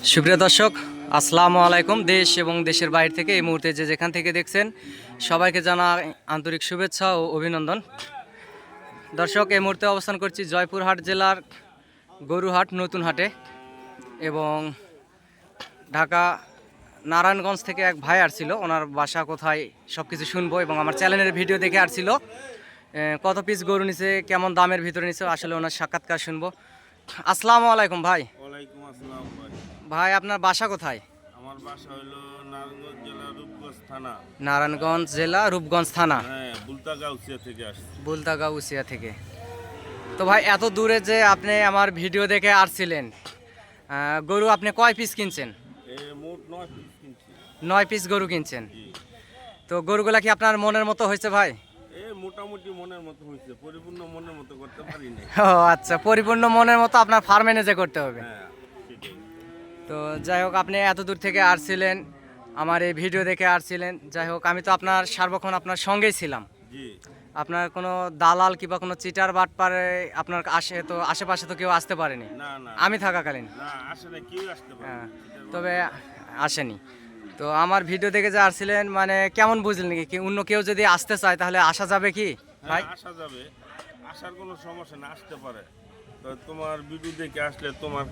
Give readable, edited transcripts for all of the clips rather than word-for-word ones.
সুপ্রিয় দর্শক, আসসালামু আলাইকুম। দেশ এবং দেশের বাইরে থেকে এই মুহূর্তে যে যেখান থেকে দেখছেন সবাইকে জানাই আন্তরিক শুভেচ্ছা ও অভিনন্দন। দর্শক, এই মুহূর্তে অবস্থান করছি জয়পুরহাট জেলার গরুহাট নতুন হাটে এবং ঢাকা নারায়ণগঞ্জ থেকে এক ভাই আসছিল, ওনার বাসা কোথায় সব কিছু শুনবো এবং আমার চ্যানেলের ভিডিও দেখে আসছিল কত পিস গরু নিছে, কেমন দামের ভিতরে নিছে, আসলে ওনার সাক্ষাৎকার শুনবো। আসসালামু আলাইকুম ভাই। ওয়ালাইকুম আসসালাম ভাই। ভাই আপনার বাসা কোথায়? আমার বাসা হলো নারায়ণগঞ্জ জেলা রূপগঞ্জ থানা। নারায়ণগঞ্জ জেলা রূপগঞ্জ থানা, হ্যাঁ, বুলতাগাউছিয়া থেকে আসছি। বুলতাগাউসিয়া থেকে। তো ভাই, এত দূরে যে আপনি আমার ভিডিও দেখে আসছিলেন, গরু আপনি কয় পিস কিনছেন? মোট 9 পিস কিনছি। 9 পিস গরু কিনছেন। জি। তো গরুগুলা কি আপনার মনের মতো হয়েছে ভাই? মোটামুটি মনের মতো হয়েছে, পরিপূর্ণ মনের মতো করতে পারি না। ও আচ্ছা, পরিপূর্ণ মনের মতো আপনার ফার্মে নিজে করতে হবে। হ্যাঁ, সেটাই। তো যাই হোক, আপনি এত দূর থেকে আসছিলেন, আমার এই ভিডিও দেখে আসছিলেন। যাই হোক, আমি তো আপনার সার্বক্ষণ আপনার সঙ্গেই ছিলাম। জি। আপনার কোনো দালাল কিংবা কোনো চিটার বাটপারে আপনার আশেপাশে তো কেউ আসতে পারেনি না না আমি থাকাকালীন। না, আসলে কেউ আসতে পারে হ্যাঁ, না। তবে আসেনি। তো আমার ভিডিও দেখে যে আসছিলেন, মানে কেমন বুঝলেন কি অন্য কেউ যদি আসতে চায় তাহলে আসা যাবে কি ভাই? হ্যাঁ, আসা যাবে, আসার কোনো সমস্যা না, আসতে পারে। তো তোমার ভিডিও দেখে আসলে তোমার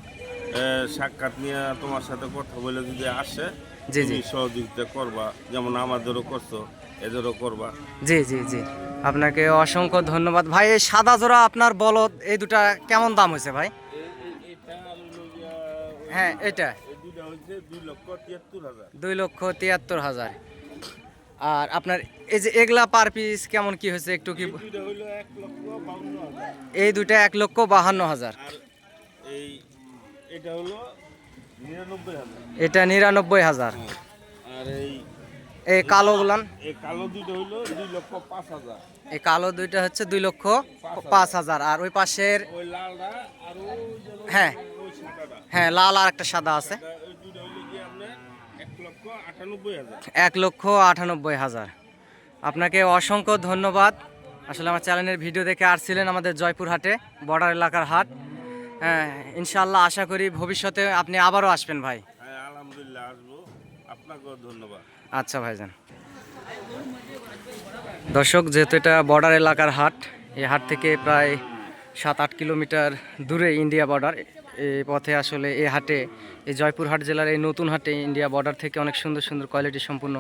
সাক্ষাৎ নিয়ে তোমার সাথে কথা বলে যদি আসে, জি, জি। তুমি সহযোগিতা করবা, যেমন আমাদেরও করছো, এদেরও করবা। জি জি জি, আপনাকে অসংখ্য ধন্যবাদ ভাই। এই সাদা জোড়া আপনার বলদ, এই দুটা কেমন দাম হয়েছে ভাই? এটা হলো গিয়া হ্যাঁ, এটা এই দুইটা হচ্ছে 2,73,000। 2,73,000। আর আপনার এই যে এগুলা পার পিস কেমন কি হয়েছে একটু কি? এই দুইটা হইলো 1,52,000। এই দুইটা 1,52,000। আর এই এটা হলো 99,000। এটা 99,000। আর এই এই কালো গুলান, এই কালো দুইটা হইলো 2,05,000। এই কালো দুইটা হচ্ছে 2,05,000। আর ওই পাশের, ওই লালটা আর ওই যে হ্যাঁ ওই সাদাটা, হ্যাঁ, লাল আর একটা সাদা আছে। ওই দুইটা হইলো গিয়ে আপনার 1,98,000। 1,98,000। আপনাকে অসংখ্য ধন্যবাদ। আসলে আমার চ্যানেলের ভিডিও দেখে আসছিলেন আমাদের জয়পুরহাটে, বর্ডার এলাকার হাট। হ্যাঁ, ইনশাল্লাহ আশা করি ভবিষ্যতে আপনি আবারও আসবেন ভাই। হ্যাঁ, আলহামদুলিল্লাহ আসবো। আপনাকেও ধন্যবাদ। আচ্ছা ভাইজান। দর্শক, যেহেতু এটা বর্ডার এলাকার হাট, এই হাট থেকে প্রায় 7-8 কিলোমিটার দূরে ইন্ডিয়া বর্ডার। এই পথে আসলে এই হাটে, এই জয়পুরহাট জেলার এই নতুন হাটে ইন্ডিয়া বর্ডার থেকে অনেক সুন্দর সুন্দর কোয়ালিটি সম্পূর্ণ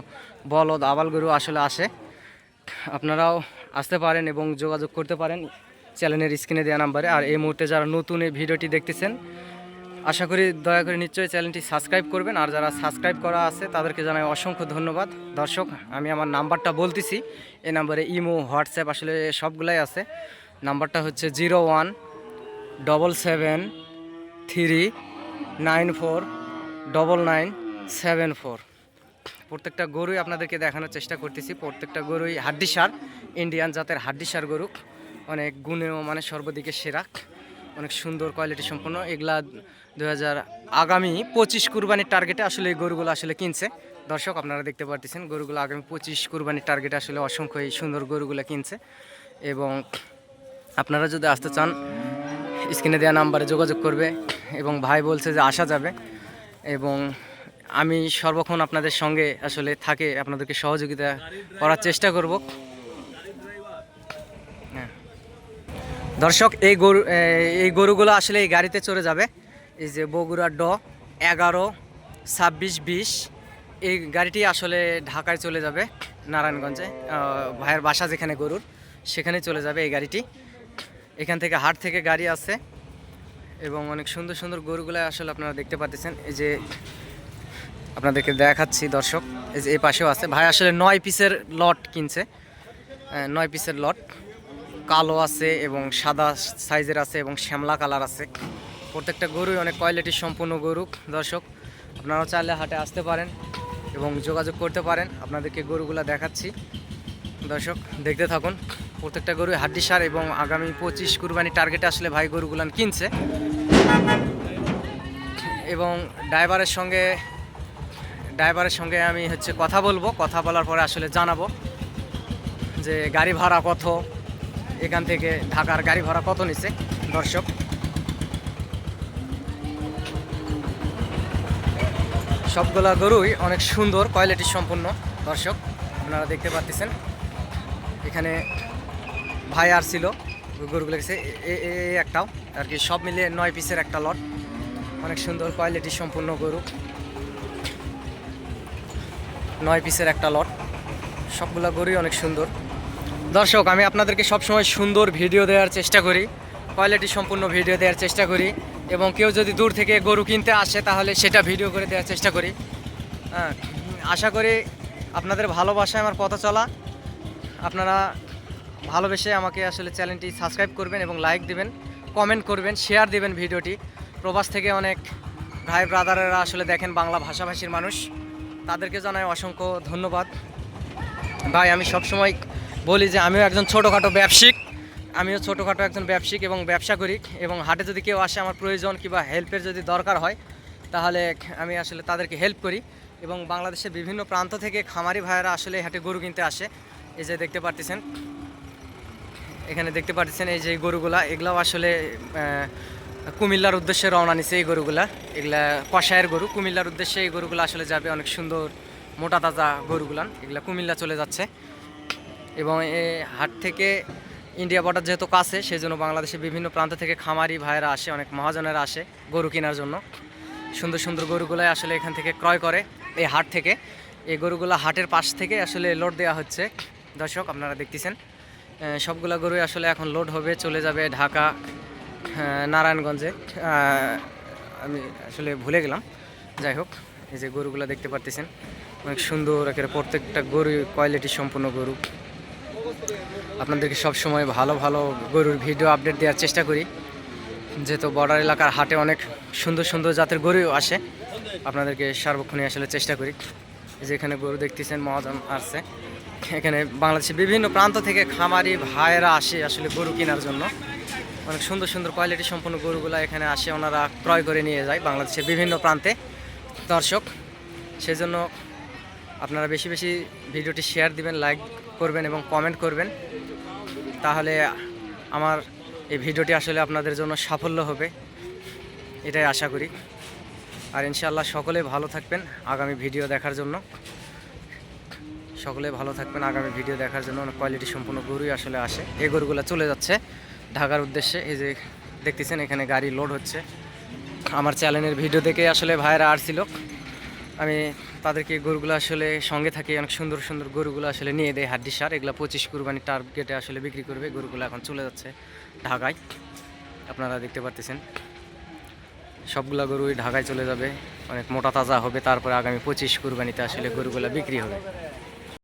বলদ আবাল গরু আসলে আসে। আপনারাও আসতে পারেন এবং যোগাযোগ করতে পারেন চ্যানেলের স্ক্রিনে দেওয়া নাম্বারে। আর এই মুহূর্তে যারা নতুন এই ভিডিওটি দেখতেছেন, আশা করি দয়া করে নিশ্চয়ই চ্যানেলটি সাবস্ক্রাইব করবেন। আর যারা সাবস্ক্রাইব করা আছে তাদেরকে জানাই অসংখ্য ধন্যবাদ। দর্শক, আমি আমার নাম্বারটা বলতেছি। এই নাম্বারে ইমো, হোয়াটসঅ্যাপ আসলে সবগুলাই আছে। নাম্বারটা হচ্ছে 01-77-394-9974। প্রত্যেকটা গরুই আপনাদেরকে দেখানোর চেষ্টা করতেছি। প্রত্যেকটা গরুই হাড্ডিসার, ইন্ডিয়ান জাতের হাড্ডিসার গরু, অনেক গুণেও মানে সর্বদিকে সেরা, অনেক সুন্দর কোয়ালিটি সম্পন্ন। এগুলা 2000 আগামী 25 কুরবানির টার্গেটে আসলে এই গরুগুলো আসলে কিনছে। দর্শক, আপনারা দেখতে পাচ্ছেন গরুগুলো আগামী 25 কুরবানির টার্গেটে আসলে অসংখ্য এই সুন্দর গরুগুলো কিনছে। এবং আপনারা যদি আসতে চান, স্ক্রিনে দেওয়া নাম্বারে যোগাযোগ করবে। এবং ভাই বলছে যে আসা যাবে, এবং আমি সর্বক্ষণ আপনাদের সঙ্গে আসলে থাকে, আপনাদেরকে সহযোগিতা করার চেষ্টা করব। হ্যাঁ দর্শক, এই গরুগুলো আসলে এই গাড়িতে চড়ে যাবে। এই যে বগুড়া ড 11-26-20, এই গাড়িটি আসলে ঢাকায় চলে যাবে, নারায়ণগঞ্জে ভাইয়ের বাসা যেখানে গরুর, সেখানে চলে যাবে এই গাড়িটি। এখান থেকে হাট থেকে গাড়ি আছে এবং অনেক সুন্দর সুন্দর গরুগুলো আসলে আপনারা দেখতে পাচ্ছেন। এই যে আপনাদেরকে দেখাচ্ছি দর্শক, এই যে এই পাশেও আছে। ভাই আসলে 9 পিসের লট কিনছে, 9 পিসের লট। কালো আছে এবং সাদা সাইজের আছে এবং শ্যামলা কালার আছে। প্রত্যেকটা গরুই অনেক কোয়ালিটি সম্পূর্ণ গরু। দর্শক, আপনারাও চাইলে হাটে আসতে পারেন এবং যোগাযোগ করতে পারেন। আপনাদেরকে গরুগুলো দেখাচ্ছি, দর্শক দেখতে থাকুন। প্রত্যেকটা গরুই হাড্ডিসার এবং আগামী 25 কুরবানি টার্গেটে আসলে ভাই গরুগুলান কিনছে। এবং ড্রাইভারের সঙ্গে আমি কথা বলবো। কথা বলার পরে আসলে জানাবো যে গাড়ি ভাড়া কত, এখান থেকে ঢাকার গাড়ি ভাড়া কত নিছে। দর্শক, সবগুলা গরুই অনেক সুন্দর কোয়ালিটি সম্পন্ন। দর্শক আপনারা দেখতে পাচ্ছেন এখানে ভাই আর ছিল গরুগুলো গেছে এই একটাও আর কি, সব মিলিয়ে 9 পিসের একটা লট। অনেক সুন্দর কোয়ালিটি সম্পূর্ণ গরু, 9 পিসের একটা লট। সবগুলা গরুই অনেক সুন্দর। দর্শক আমি আপনাদেরকে সবসময় সুন্দর ভিডিও দেওয়ার চেষ্টা করি, কোয়ালিটি সম্পূর্ণ ভিডিও দেওয়ার চেষ্টা করি, এবং কেউ যদি দূর থেকে গরু কিনতে আসে তাহলে সেটা ভিডিও করে দেওয়ার চেষ্টা করি। হ্যাঁ, আশা করি আপনাদের ভালোবাসায় আমার পথ চলা। আপনারা ভালোবেসে আমাকে আসলে চ্যানেলটি সাবস্ক্রাইব করবেন এবং লাইক দিবেন, কমেন্ট করবেন, শেয়ার দিবেন ভিডিওটি। প্রবাস থেকে অনেক ভাই ব্রাদারেরা আসলে দেখেন, বাংলা ভাষাভাষীর মানুষ, তাদেরকে জানাই অসংখ্য ধন্যবাদ। ভাই আমি সবসময় বলি যে আমিও একজন ছোটোখাটো ব্যবসায়িক, আমিও ছোটোখাটো একজন ব্যবসায়িক এবং ব্যবসা করি, এবং হাটে যদি কেউ আসে আমার প্রয়োজন কিংবা হেল্পের যদি দরকার হয় তাহলে আমি আসলে তাদেরকে হেল্প করি। এবং বাংলাদেশের বিভিন্ন প্রান্ত থেকে খামারি ভাইয়েরা আসলে এই হাটে গরু কিনতে আসে। এই যে দেখতে পারতেছেন, এখানে দেখতে পাচ্ছেন এই যে গরুগুলা, এগুলাও আসলে কুমিল্লার উদ্দেশ্যে রওনা নিছে। এই গরুগুলা এগুলা কষায়ের গরু, কুমিল্লার উদ্দেশ্যে এই গরুগুলা আসলে যাবে। অনেক সুন্দর মোটা তাজা গরুগুলান, এগুলা কুমিল্লা চলে যাচ্ছে। এবং এই হাট থেকে ইন্ডিয়া বর্ডার যেহেতু কাছে, সেই জন্য বাংলাদেশের বিভিন্ন প্রান্ত থেকে খামারি ভাইয়েরা আসে, অনেক মহাজনেরা আসে গরু কেনার জন্য। সুন্দর সুন্দর গরুগুলাই আসলে এখান থেকে ক্রয় করে এই হাট থেকে। এই গরুগুলা হাটের পাশ থেকে আসলে লোড দেওয়া হচ্ছে। দর্শক আপনারা দেখতেছেন সবগুলা গরুই আসলে এখন লোড হবে, চলে যাবে ঢাকা, নারায়ণগঞ্জে। আমি আসলে ভুলে গেলাম, যাই হোক এই যে গরুগুলা দেখতে পারতেছেন অনেক সুন্দর একেবারে, প্রত্যেকটা গরু কোয়ালিটি সম্পূর্ণ গরু। আপনাদেরকে সবসময় ভালো ভালো গরুর ভিডিও আপডেট দেওয়ার চেষ্টা করি, যেহেতু বর্ডার এলাকার হাটে অনেক সুন্দর সুন্দর জাতের গরু আসে, আপনাদেরকে সার্বক্ষণিক আসলে চেষ্টা করি। যে এখানে গরু দেখতেছেন মহাজন আসছে, এখানে বাংলাদেশের বিভিন্ন প্রান্ত থেকে খামারি ভাইয়েরা আসে আসলে গরু কেনার জন্য। অনেক সুন্দর সুন্দর কোয়ালিটি সম্পন্ন গরুগুলো এখানে আসে, ওনারা ক্রয় করে নিয়ে যায় বাংলাদেশের বিভিন্ন প্রান্তে। দর্শক সেজন্য আপনারা বেশি বেশি ভিডিওটি শেয়ার দিবেন, লাইক করবেন এবং কমেন্ট করবেন, তাহলে আমার এই ভিডিওটি আসলে আপনাদের জন্য সাফল্য হবে, এটাই আশা করি। আর ইনশাআল্লাহ সকলে ভালো থাকবেন আগামী ভিডিও দেখার জন্য, সকলে ভালো থাকবেন আগামী ভিডিও দেখার জন্য। অনেক কোয়ালিটি সম্পূর্ণ গরুই আসলে আসে। এই গরুগুলো চলে যাচ্ছে ঢাকার উদ্দেশ্যে। এই যে দেখতেছেন এখানে গাড়ি লোড হচ্ছে। আমার চ্যানেলের ভিডিও দেখে আসলে ভাইয়েরা আসছিল, আমি তাদেরকে গরুগুলো আসলে সঙ্গে থাকি, অনেক সুন্দর সুন্দর গরুগুলো আসলে নিয়ে দেয় হাড্ডি সার। এগুলো 25 কুরবানি টার্গেটে আসলে বিক্রি করবে। গরুগুলো এখন চলে যাচ্ছে ঢাকায়, আপনারা দেখতে পাচ্ছেন সবগুলা গরুই ঢাকায় চলে যাবে, অনেক মোটা তাজা হবে, তারপরে আগামী 25 কুরবানিতে আসলে গরুগুলো বিক্রি হবে।